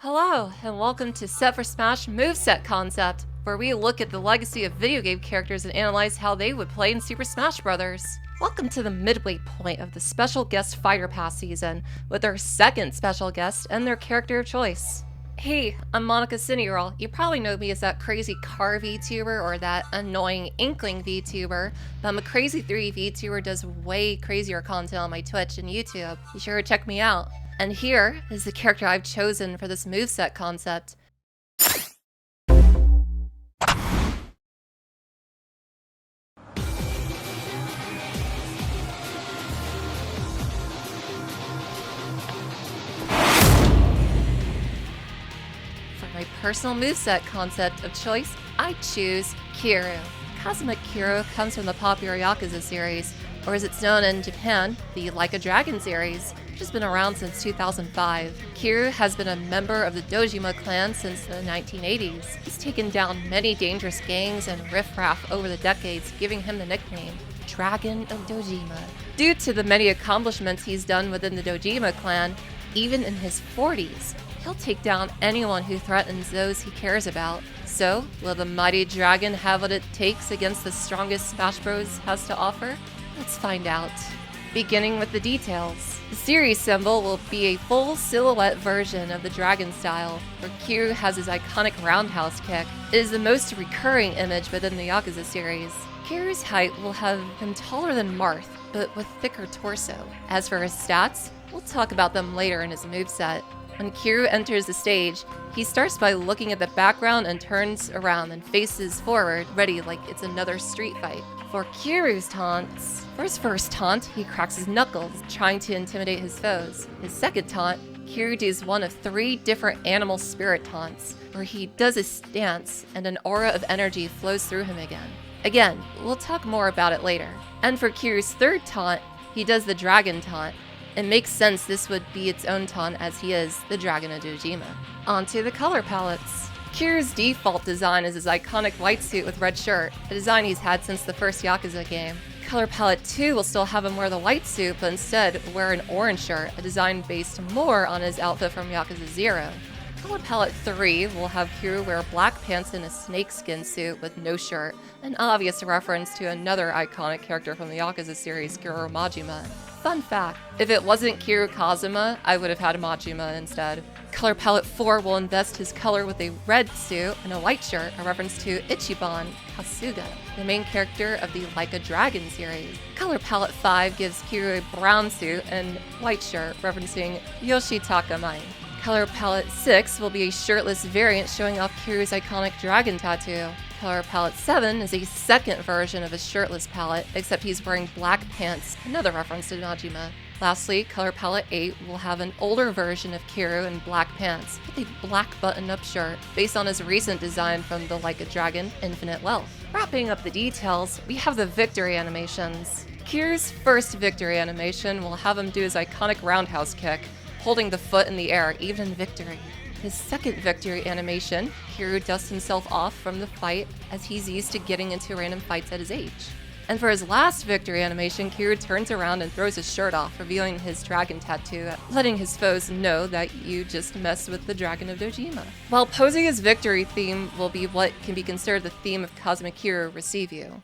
Hello, and welcome to Set for Smash Moveset Concept, where we look at the legacy of video game characters and analyze how they would play in Super Smash Bros. Welcome to the midway point of the special guest Fighter Pass season, with our second special guest and their character of choice. Hey, I'm MonikaCinnyRoll. You probably know me as that crazy car VTuber or that annoying Inkling VTuber, but I'm a Crazy 3 VTuber does way crazier content on my Twitch and YouTube. Be sure to check me out. And here is the character I've chosen for this moveset concept. For my personal moveset concept of choice, I choose Kiryu. Kazuma Kiryu comes from the popular Yakuza series, or as it's known in Japan, the Like a Dragon series, which has been around since 2005. Kiryu has been a member of the Dojima clan since the 1980s. He's taken down many dangerous gangs and riffraff over the decades, giving him the nickname Dragon of Dojima. Due to the many accomplishments he's done within the Dojima clan, even in his 40s, he'll take down anyone who threatens those he cares about. So, will the mighty dragon have what it takes against the strongest Smash Bros. Has to offer? Let's find out. Beginning with the details. The series symbol will be a full silhouette version of the dragon style, where Kiryu has his iconic roundhouse kick. It is the most recurring image within the Yakuza series. Kiryu's height will have him taller than Marth, but with thicker torso. As for his stats, we'll talk about them later in his moveset. When Kiryu enters the stage, he starts by looking at the background and turns around and faces forward, ready like it's another street fight. For Kiryu's taunts, for his first taunt, he cracks his knuckles, trying to intimidate his foes. His second taunt, Kiryu does one of 3 different animal spirit taunts, where he does a stance and an aura of energy flows through him again. Again, we'll talk more about it later. And for Kiryu's third taunt, he does the dragon taunt. It makes sense this would be its own taunt as he is the Dragon of Dojima. On to the color palettes. Kiryu's default design is his iconic white suit with red shirt, a design he's had since the first Yakuza game. Color palette 2 will still have him wear the white suit, but instead wear an orange shirt, a design based more on his outfit from Yakuza 0. Color palette 3 will have Kiryu wear black pants and a snakeskin suit with no shirt, an obvious reference to another iconic character from the Yakuza series, Goro Majima. Fun fact, if it wasn't Kiryu Kazuma, I would have had Majima instead. Color palette 4 will invest his color with a red suit and a white shirt, a reference to Ichiban Kasuga, the main character of the Like a Dragon series. Color palette 5 gives Kiryu a brown suit and white shirt, referencing Yoshitaka Mine. Color palette 6 will be a shirtless variant showing off Kiryu's iconic dragon tattoo. Color palette 7 is a second version of his shirtless palette, except he's wearing black pants, another reference to Majima. Lastly, color palette 8 will have an older version of Kiryu in black pants, with a black button-up shirt, based on his recent design from the Like a Dragon Infinite Wealth. Wrapping up the details, we have the victory animations. Kiryu's first victory animation will have him do his iconic roundhouse kick, holding the foot in the air, even in victory. His second victory animation, Kiryu dusts himself off from the fight as he's used to getting into random fights at his age. And for his last victory animation, Kiryu turns around and throws his shirt off, revealing his dragon tattoo, letting his foes know that you just messed with the Dragon of Dojima. While posing his victory theme will be what can be considered the theme of Kazuma Kiryu Receive You.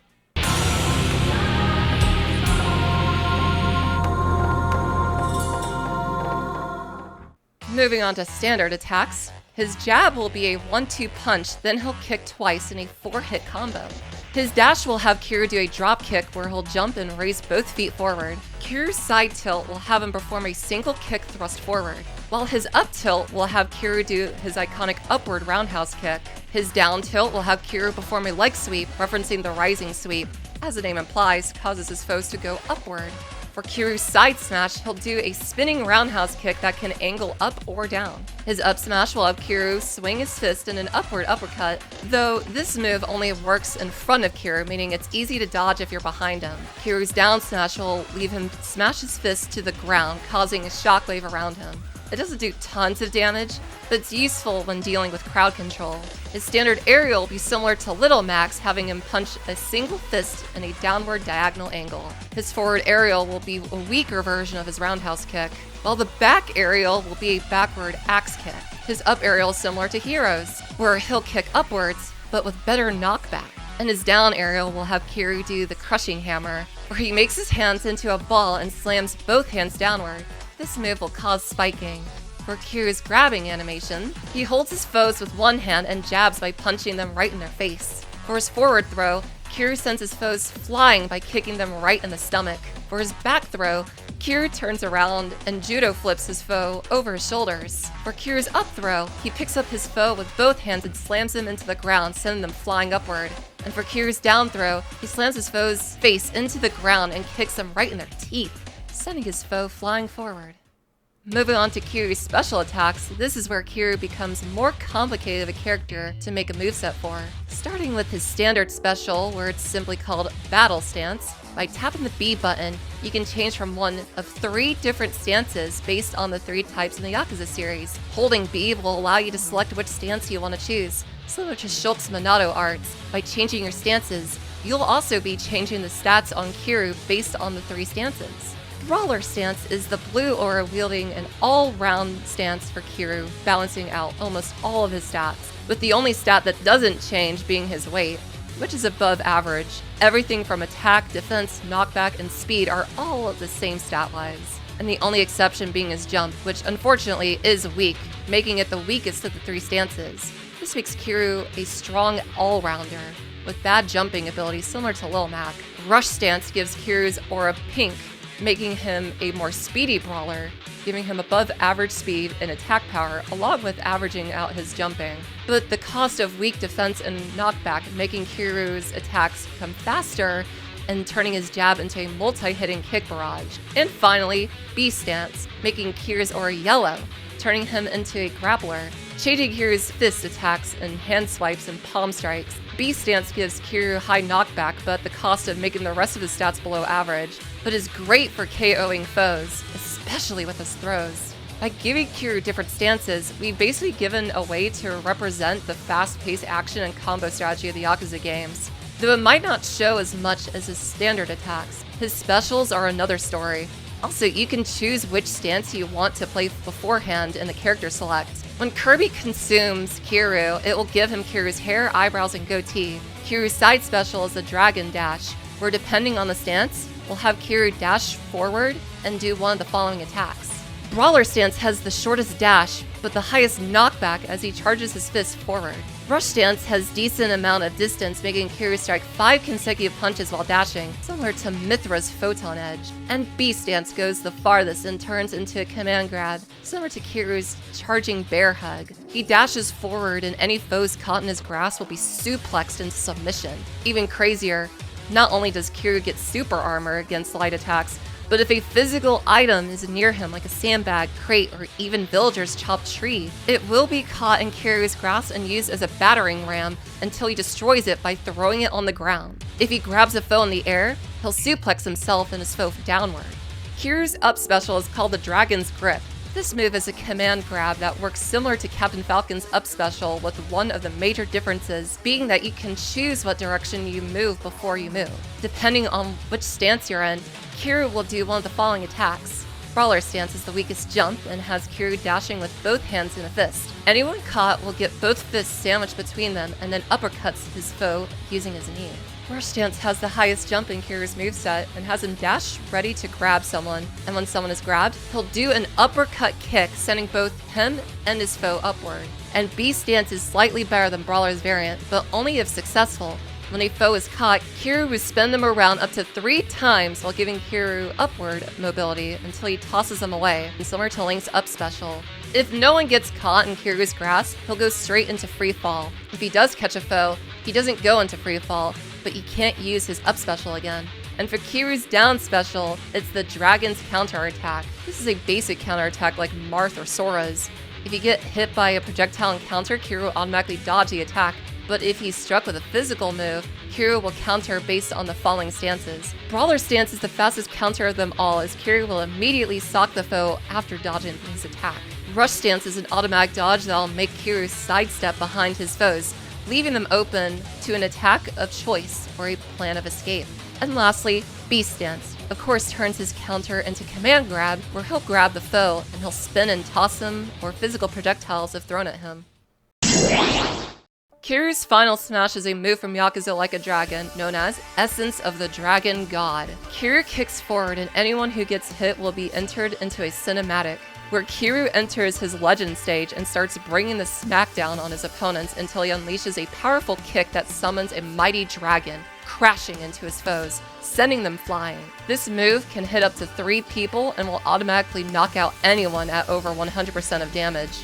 Moving on to standard attacks, his jab will be a 1-2 punch, then he'll kick twice in a 4-hit combo. His dash will have Kiryu do a drop kick where he'll jump and raise both feet forward. Kiryu's side tilt will have him perform a single kick thrust forward, while his up tilt will have Kiryu do his iconic upward roundhouse kick. His down tilt will have Kiryu perform a leg sweep, referencing the rising sweep, as the name implies, causes his foes to go upward. For Kiryu's side smash, he'll do a spinning roundhouse kick that can angle up or down. His up smash will have Kiryu swing his fist in an upward uppercut, though this move only works in front of Kiryu, meaning it's easy to dodge if you're behind him. Kiryu's down smash will leave him smash his fist to the ground, causing a shockwave around him. It doesn't do tons of damage, but it's useful when dealing with crowd control. His standard aerial will be similar to Little Max, having him punch a single fist in a downward diagonal angle. His forward aerial will be a weaker version of his roundhouse kick. while the back aerial will be a backward axe kick. His up aerial is similar to Hiro's, where he'll kick upwards, but with better knockback. And his down aerial will have Kiryu do the crushing hammer, where he makes his hands into a ball and slams both hands downward. This move will cause spiking. For Kiryu's grabbing animation, he holds his foes with one hand and jabs by punching them right in their face. For his forward throw, Kiryu sends his foes flying by kicking them right in the stomach. For his back throw, Kiryu turns around and judo flips his foe over his shoulders. For Kiryu's up throw, he picks up his foe with both hands and slams him into the ground, sending them flying upward. And for Kiryu's down throw, he slams his foe's face into the ground and kicks them right in their teeth, sending his foe flying forward. Moving on to Kiryu's special attacks, this is where Kiryu becomes more complicated of a character to make a moveset for. Starting with his standard special, where it's simply called Battle Stance, by tapping the B button, you can change from one of 3 different stances based on the 3 types in the Yakuza series. Holding B will allow you to select which stance you want to choose, similar to Shulk's Minato arts. By changing your stances, you'll also be changing the stats on Kiryu based on the 3 stances. Brawler stance is the blue aura wielding an all-round stance for Kiryu, balancing out almost all of his stats, with the only stat that doesn't change being his weight, which is above average. Everything from attack, defense, knockback, and speed are all of the same stat-wise, and the only exception being his jump, which unfortunately is weak, making it the weakest of the 3 stances. This makes Kiryu a strong all-rounder, with bad jumping ability similar to Lil Mac. Rush stance gives Kiryu's aura pink, making him a more speedy brawler, giving him above average speed and attack power, along with averaging out his jumping. But the cost of weak defense and knockback, making Kiryu's attacks become faster and turning his jab into a multi-hitting kick barrage. And finally, B stance, making Kiryu's aura yellow, turning him into a grappler, changing Kiryu's fist attacks and hand swipes and palm strikes. B stance gives Kiryu high knockback, but at the cost of making the rest of his stats below average, but is great for KOing foes, especially with his throws. By giving Kiryu different stances, we've basically given a way to represent the fast-paced action and combo strategy of the Yakuza games. Though it might not show as much as his standard attacks, his specials are another story. Also, you can choose which stance you want to play beforehand in the character select. When Kirby consumes Kiryu, it will give him Kiryu's hair, eyebrows, and goatee. Kiryu's side special is the Dragon Dash, where depending on the stance, we'll have Kiryu dash forward and do one of the following attacks. Brawler stance has the shortest dash, but the highest knockback as he charges his fist forward. Rush stance has decent amount of distance, making Kiryu strike 5 consecutive punches while dashing, similar to Mithra's Photon Edge. And B stance goes the farthest and turns into a command grab, similar to Kiryu's charging bear hug. He dashes forward and any foes caught in his grasp will be suplexed into submission. Even crazier, not only does Kiryu get super armor against light attacks, but if a physical item is near him, like a sandbag, crate, or even villager's chopped tree, it will be caught in Kiryu's grasp and used as a battering ram until he destroys it by throwing it on the ground. If he grabs a foe in the air, he'll suplex himself and his foe downward. Kiryu's up special is called the Dragon's Grip. This move is a command grab that works similar to Captain Falcon's up special, with one of the major differences being that you can choose what direction you move before you move. Depending on which stance you're in, Kiryu will do one of the following attacks. Brawler stance is the weakest jump and has Kiryu dashing with both hands in a fist. Anyone caught will get both fists sandwiched between them and then uppercuts his foe using his knee. Rush stance has the highest jump in Kiryu's moveset and has him dash ready to grab someone, and when someone is grabbed, he'll do an uppercut kick, sending both him and his foe upward. And B stance is slightly better than Brawler's variant, but only if successful. When a foe is caught, Kiryu will spin them around up to 3 times while giving Kiryu upward mobility until he tosses them away, similar to Link's up special. If no one gets caught in Kiryu's grasp, he'll go straight into free fall. If he does catch a foe, he doesn't go into free fall, but he can't use his up special again. And for Kiryu's down special, it's the Dragon's Counterattack. This is a basic counterattack like Marth or Sora's. If you get hit by a projectile encounter, Kiryu will automatically dodge the attack, but if he's struck with a physical move, Kiryu will counter based on the following stances. Brawler stance is the fastest counter of them all, as Kiryu will immediately sock the foe after dodging his attack. Rush stance is an automatic dodge that will make Kiryu sidestep behind his foes, leaving them open to an attack of choice or a plan of escape. And lastly, B stance. of course turns his counter into command grab, where he'll grab the foe and he'll spin and toss him, or physical projectiles if thrown at him. Kiryu's final smash is a move from Yakuza Like a Dragon, known as Essence of the Dragon God. Kiryu kicks forward and anyone who gets hit will be entered into a cinematic, where Kiryu enters his legend stage and starts bringing the smackdown on his opponents until he unleashes a powerful kick that summons a mighty dragon, crashing into his foes, sending them flying. This move can hit up to 3 people and will automatically knock out anyone at over 100% of damage.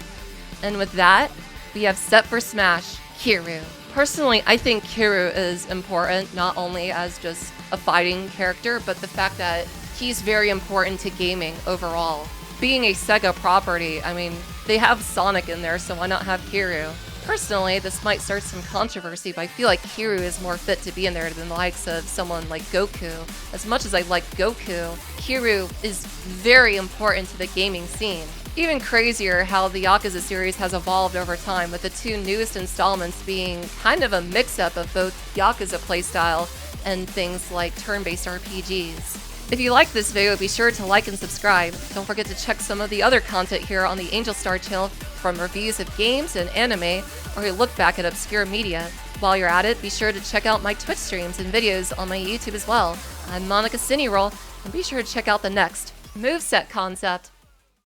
And with that, we have set for Smash, Kiryu. Personally, I think Kiryu is important not only as just a fighting character, but the fact that he's very important to gaming overall. Being a Sega property, I mean, they have Sonic in there, so why not have Kiryu? Personally, this might start some controversy, but I feel like Kiryu is more fit to be in there than the likes of someone like Goku. As much as I like Goku, Kiryu is very important to the gaming scene. Even crazier how the Yakuza series has evolved over time, with the 2 newest installments being kind of a mix-up of both Yakuza playstyle and things like turn-based RPGs. If you like this video, be sure to like and subscribe. Don't forget to check some of the other content here on the AngelStar channel, from reviews of games and anime, or a look back at obscure media. While you're at it, be sure to check out my Twitch streams and videos on my YouTube as well. I'm MonikaCinnyRoll, and be sure to check out the next Moveset Concept.